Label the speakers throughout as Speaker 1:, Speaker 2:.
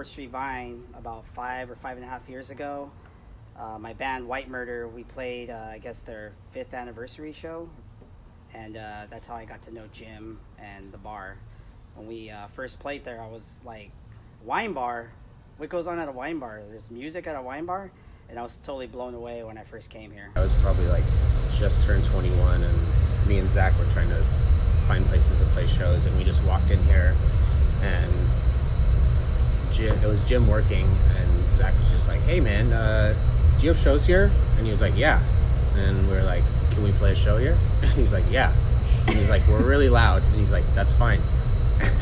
Speaker 1: 4th Street Vine about 5 or 5.5 years ago. My band White Murder, we played I guess their 5th anniversary show, and that's how I got to know Jim and the bar. When we first played there, I was like, wine bar? What goes on at a wine bar? There's music at a wine bar? And I was totally blown away when I first came here.
Speaker 2: I was probably like just turned 21, and me and Zach were trying to find places to play shows, and we just walked in here, and it was Jim working, and Zach was just like, hey man, do you have shows here? And he was like, yeah. And we were like, can we play a show here? And he's like, yeah. And he's like, we're really loud. And he's like, that's fine.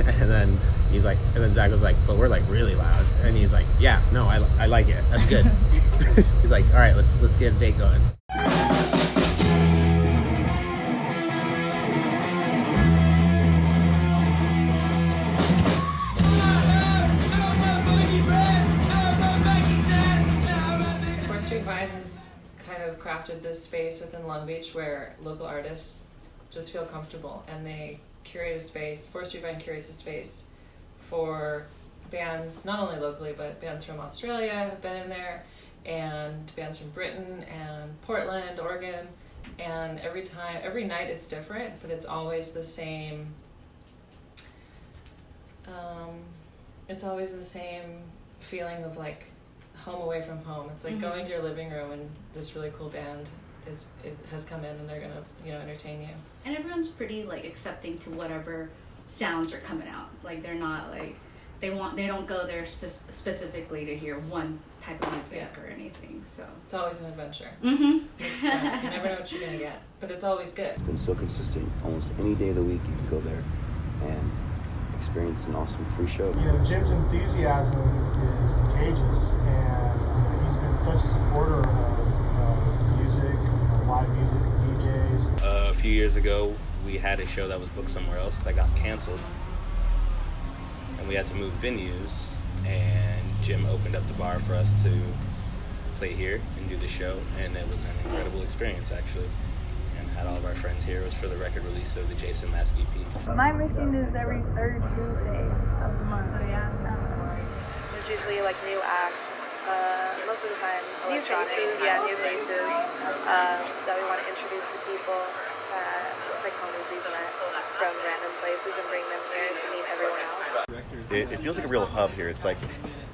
Speaker 2: And then Zach was like, but we're like really loud. And he's like, yeah, no, I like it. That's good. He's like, all right, let's get a date going.
Speaker 3: Vine has kind of crafted this space within Long Beach where local artists just feel comfortable, and they curate a space. 4th Street Vine curates a space for bands, not only locally, but bands from Australia have been in there, and bands from Britain and Portland, Oregon, and every night it's different, but it's always the same. It's always the same feeling of like home away from home. It's like going to your living room and this really cool band has come in, and they're gonna entertain you.
Speaker 4: And everyone's pretty like accepting to whatever sounds are coming out. Like they're not like they don't go there specifically to hear one type of music or anything. So
Speaker 3: it's always an adventure.
Speaker 4: It's
Speaker 3: fun. You never know what you're gonna get, but it's always good.
Speaker 5: It's been so consistent. Almost any day of the week you can go there and experience an awesome free show.
Speaker 6: Jim's enthusiasm is contagious, and he's been such a supporter of music, live music, DJs.
Speaker 7: A few years ago, we had a show that was booked somewhere else that got canceled, and we had to move venues, and Jim opened up the bar for us to play here and do the show, and it was an incredible experience, actually. Had all of our friends here. It was for the record release of the Jason Mask EP.
Speaker 8: My mission is every 3rd Tuesday of the month. So yeah,
Speaker 9: there's usually like new acts. Most of the time, electronic. New faces that we want to introduce to people. Just like home movies from random places and bring them here to meet everyone else.
Speaker 10: It feels like a real hub here. It's like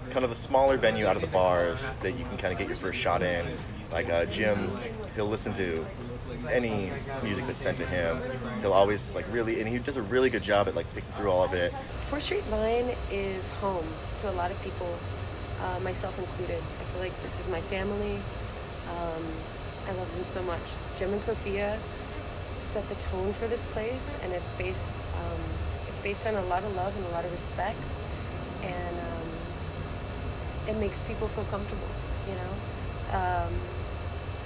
Speaker 10: kind of the smaller venue out of the bars that you can kind of get your first shot in. Like Jim, he'll listen to any music that's sent to him. He'll always like really, and he does a really good job at like picking through all of it.
Speaker 9: 4th Street Vine is home to a lot of people, myself included. I feel like this is my family. I love them so much. Jim and Sophia set the tone for this place, and it's based on a lot of love and a lot of respect, and it makes people feel comfortable, and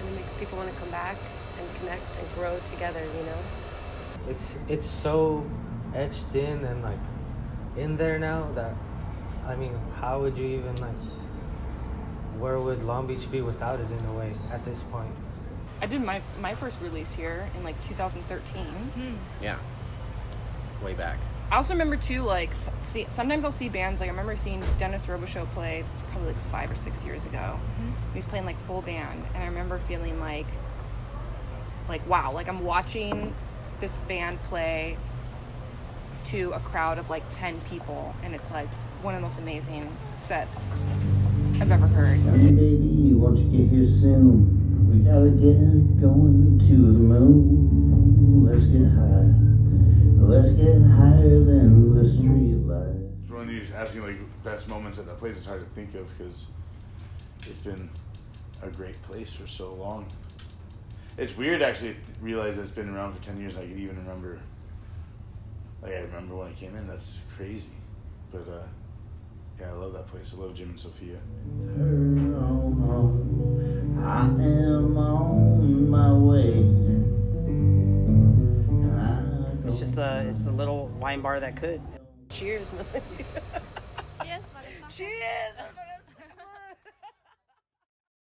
Speaker 9: it makes people want to come back and connect and grow together,
Speaker 11: It's so etched in and like in there now that, I mean, how would you even like, where would Long Beach be without it in a way at this point?
Speaker 12: I did my first release here in like 2013.
Speaker 2: Yeah, way back.
Speaker 12: I also remember too, like, sometimes I'll see bands, like I remember seeing Dennis Robichaux play, it was probably like 5 or 6 years ago. He was playing like full band, and I remember feeling like wow, like I'm watching this band play to a crowd of like 10 people, and it's like one of the most amazing sets I've ever heard.
Speaker 13: Hey baby, won't you get here soon? We gotta get going to the moon. Let's get high. Let's get higher than the street lights.
Speaker 14: When you're asking like best moments at that place, it's hard to think of because it's been a great place for so long. It's weird actually to realize that it's been around for 10 years. I could even remember, like I remember when I came in. That's crazy, but yeah, I love that place. I love Jim and Sophia.
Speaker 13: I am on my way.
Speaker 1: It's the little wine bar that could.
Speaker 9: Cheers,
Speaker 8: Cheers,
Speaker 9: Cheers.